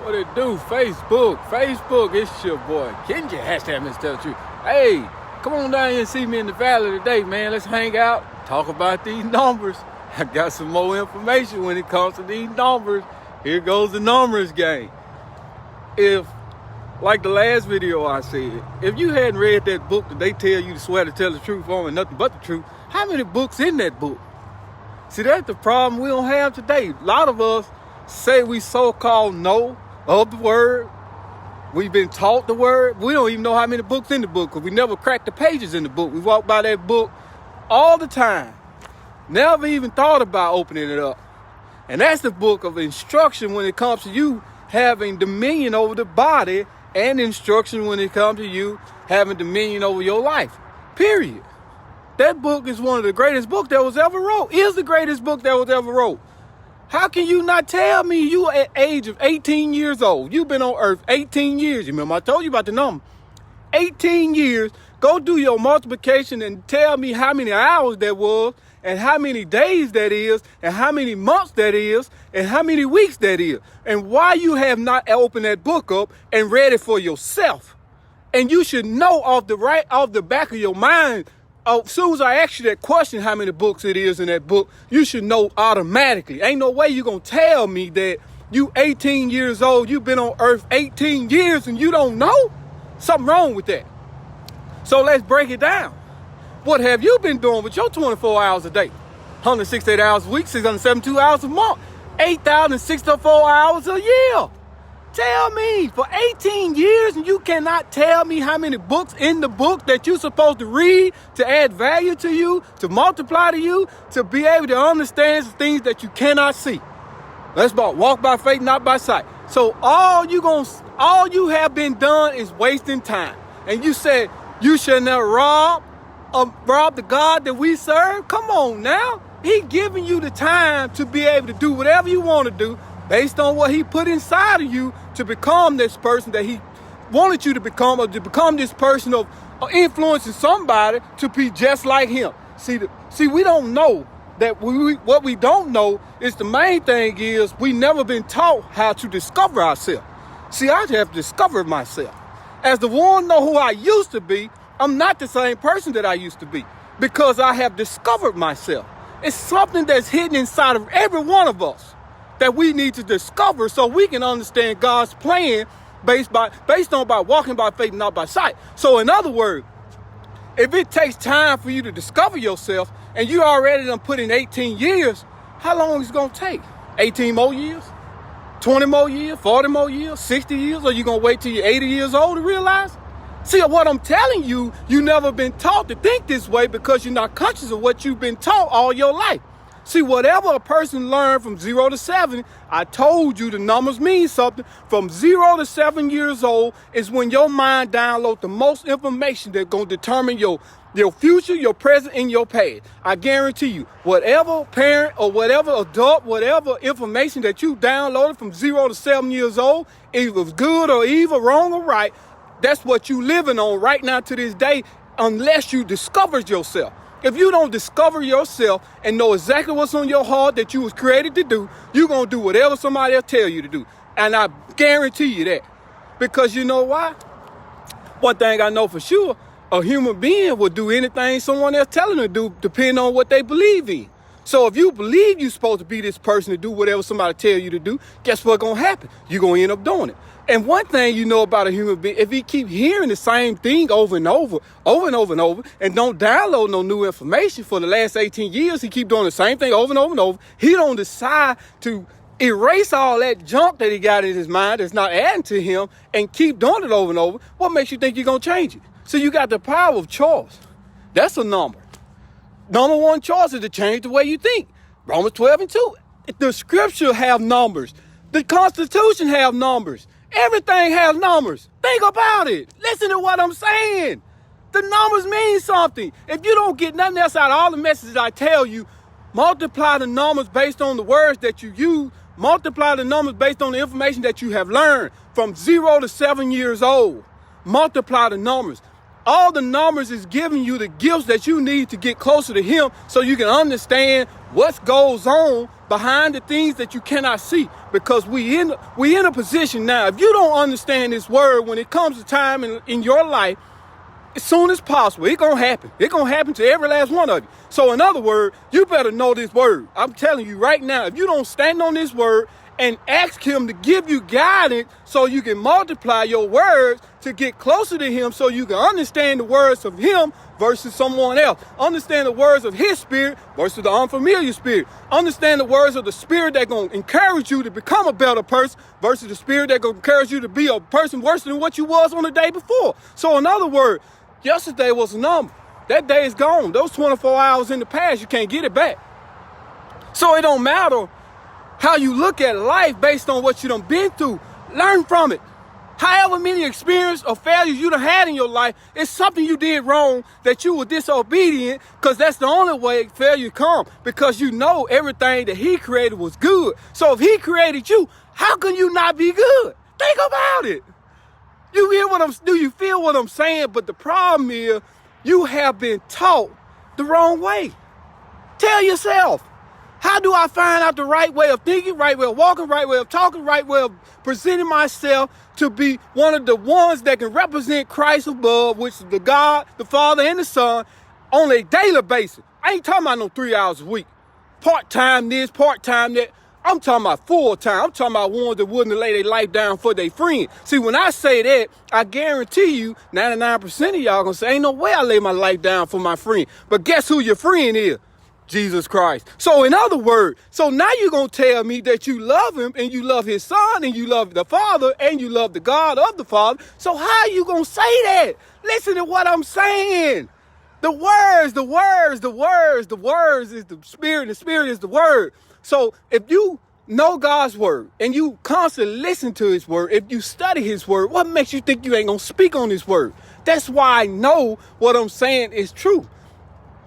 What it do? Facebook, it's your boy Kengi, hashtag Mr. Tell the Truth. Hey, come on down here and see me in the valley today, man. Let's hang out, talk about these numbers. I got some more information when it comes to these numbers. Here goes the numbers game. If, like the last video I said, if you hadn't read that book that they tell you to swear to tell the truth on and nothing but the truth, how many books in that book? See, that's the problem we don't have today. A lot of us say we so-called know of the word. We've been taught the word. We don't even know how many books in the book because we never cracked the pages in the book. We walk by that book all the time. Never even thought about opening it up. And that's the book of instruction when it comes to you having dominion over the body, and instruction when it comes to you having dominion over your life. Period. That book is one of the greatest books that was ever wrote. Is the greatest book that was ever wrote. How can you not tell me you at age of 18 years old? You've been on earth 18 years. You remember I told you about the number. 18 years. Go do your multiplication and tell me how many hours that was, and how many days that is, and how many months that is, and how many weeks that is, and why you have not opened that book up and read it for yourself. And you should know off the back of your mind, as soon as I ask you that question, how many books it is in that book, you should know automatically. Ain't no way you're going to tell me that you 18 years old, you've been on earth 18 years and you don't know? Something wrong with that. So let's break it down. What have you been doing with your 24 hours a day? 168 hours a week, 672 hours a month, 8,064 hours a year. Tell me, for 18 years, and you cannot tell me how many books in the book that you're supposed to read to add value to you, to multiply to you, to be able to understand things that you cannot see. Let's walk by faith, not by sight. So all you have been done is wasting time. And you said you shall not rob the God that we serve. Come on now. He giving you the time to be able to do whatever you want to do based on what he put inside of you to become this person that he wanted you to become, or to become this person of influencing somebody to be just like him. See, we don't know that what we don't know is the main thing is we never been taught how to discover ourselves. See, I have discovered myself. As the one know who I used to be, I'm not the same person that I used to be because I have discovered myself. It's something that's hidden inside of every one of us that we need to discover so we can understand God's plan based on by walking by faith, not by sight. So in other words, if it takes time for you to discover yourself and you already done put in 18 years, how long is it going to take? 18 more years? 20 more years? 40 more years? 60 years? Or you going to wait till you're 80 years old to realize? See, what I'm telling you, you never been taught to think this way because you're not conscious of what you've been taught all your life. See, whatever a person learned from 0 to 7, I told you the numbers mean something. From 0 to 7 years old is when your mind downloads the most information that's going to determine your future, your present, and your past. I guarantee you, whatever parent or whatever adult, whatever information that you downloaded from 0 to 7 years old, if it was good or evil, wrong or right, that's what you living on right now to this day, unless you discovered yourself. If you don't discover yourself and know exactly what's on your heart that you was created to do, you're going to do whatever somebody else tell you to do. And I guarantee you that. Because you know why? One thing I know for sure, a human being will do anything someone else telling them to do, depending on what they believe in. So if you believe you're supposed to be this person to do whatever somebody tell you to do, guess what's going to happen? You're going to end up doing it. And one thing you know about a human being, if he keep hearing the same thing over and over, and don't download no new information for the last 18 years, he keep doing the same thing over and over and over, he don't decide to erase all that junk that he got in his mind that's not adding to him and keep doing it over and over, what makes you think you're going to change it? So you got the power of choice. That's a number. Number one choice is to change the way you think. Romans 12:2. The scripture have numbers. The Constitution have numbers. Everything has numbers. Think about it. Listen to what I'm saying. The numbers mean something. If you don't get nothing else out of all the messages I tell you, multiply the numbers based on the words that you use. Multiply the numbers based on the information that you have learned from 0 to 7 years old. Multiply the numbers. All the numbers is giving you the gifts that you need to get closer to him so you can understand what goes on behind the things that you cannot see. Because we in a position now, if you don't understand this word when it comes to time in your life, as soon as possible, it's going to happen. It's going to happen to every last one of you. So in other words, you better know this word. I'm telling you right now, if you don't stand on this word and ask him to give you guidance so you can multiply your words to get closer to him so you can understand the words of him versus someone else. Understand the words of his spirit versus the unfamiliar spirit. Understand the words of the spirit that's going to encourage you to become a better person versus the spirit that's going to encourage you to be a person worse than what you was on the day before. So in other words, yesterday was a number. That day is gone. Those 24 hours in the past, you can't get it back. So it don't matter how you look at life based on what you done been through. Learn from it. However many experiences or failures you done had in your life, it's something you did wrong that you were disobedient, because that's the only way failure come, because you know everything that he created was good. So if he created you, how can you not be good? Think about it. Do you feel what I'm saying? But the problem is you have been taught the wrong way. Tell yourself, how do I find out the right way of thinking, right way of walking, right way of talking, right way of presenting myself to be one of the ones that can represent Christ above, which is the God, the Father, and the Son on a daily basis? I ain't talking about no 3 hours a week. Part-time this, part-time that. I'm talking about full-time. I'm talking about ones that wouldn't lay their life down for their friend. See, when I say that, I guarantee you 99% of y'all gonna say, ain't no way I lay my life down for my friend. But guess who your friend is? Jesus Christ. So in other words, so now you're going to tell me that you love him and you love his son and you love the Father and you love the God of the Father. So how are you going to say that? Listen to what I'm saying. The words is the Spirit is the word. So if you know God's word and you constantly listen to his word, if you study his word, what makes you think you ain't going to speak on his word? That's why I know what I'm saying is true.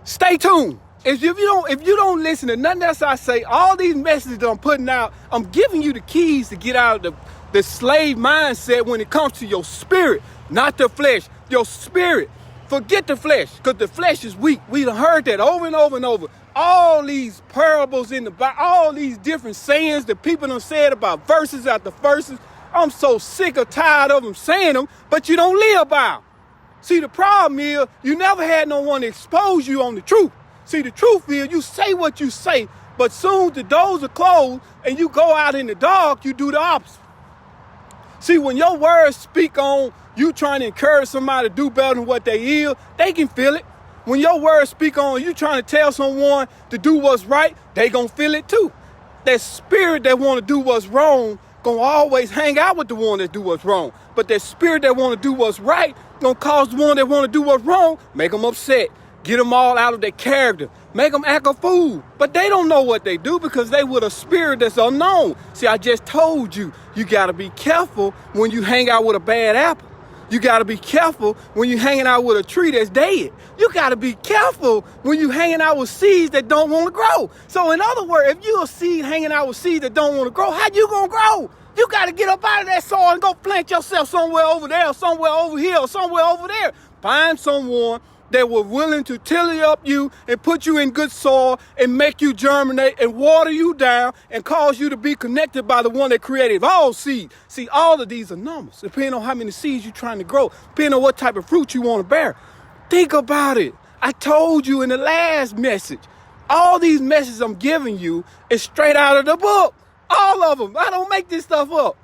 Stay tuned. If you don't listen to nothing else I say, all these messages that I'm putting out, I'm giving you the keys to get out of the slave mindset when it comes to your spirit, not the flesh, your spirit. Forget the flesh, because the flesh is weak. We done heard that over and over and over. All these parables in the Bible, all these different sayings that people done said about verses after verses. I'm so sick or tired of them saying them, but you don't live by them. See, the problem is you never had no one to expose you on the truth. See, the truth is you say what you say, but soon the doors are closed and you go out in the dark, you do the opposite. See, when your words speak on you trying to encourage somebody to do better than what they is, they can feel it. When your words speak on you trying to tell someone to do what's right, they gonna feel it too. That spirit that want to do what's wrong gonna always hang out with the one that do what's wrong. But that spirit that want to do what's right gonna cause the one that want to do what's wrong, make them upset. Get them all out of their character. Make them act a fool. But they don't know what they do because they with a spirit that's unknown. See, I just told you, you got to be careful when you hang out with a bad apple. You got to be careful when you're hanging out with a tree that's dead. You got to be careful when you're hanging out with seeds that don't want to grow. So in other words, if you're a seed hanging out with seeds that don't want to grow, how you going to grow? You got to get up out of that soil and go plant yourself somewhere over there, or somewhere over here, or somewhere over there. Find someone that were willing to till up you and put you in good soil and make you germinate and water you down and cause you to be connected by the one that created all seeds. See, all of these are numbers, depending on how many seeds you're trying to grow, depending on what type of fruit you want to bear. Think about it. I told you in the last message, all these messages I'm giving you is straight out of the book. All of them. I don't make this stuff up.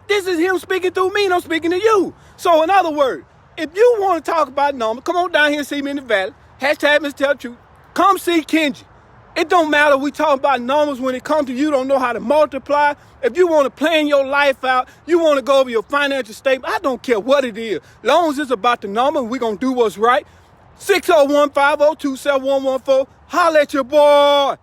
This is him speaking through me and I'm speaking to you. So in other words, if you want to talk about numbers, come on down here and see me in the valley. Hashtag Mr. Tell the Truth. Come see Kengi. It don't matter we talk about numbers when it comes to you don't know how to multiply. If you want to plan your life out, you want to go over your financial statement, I don't care what it is. As long as it's about the number, we're going to do what's right. 601-502-7114. Holla at your boy.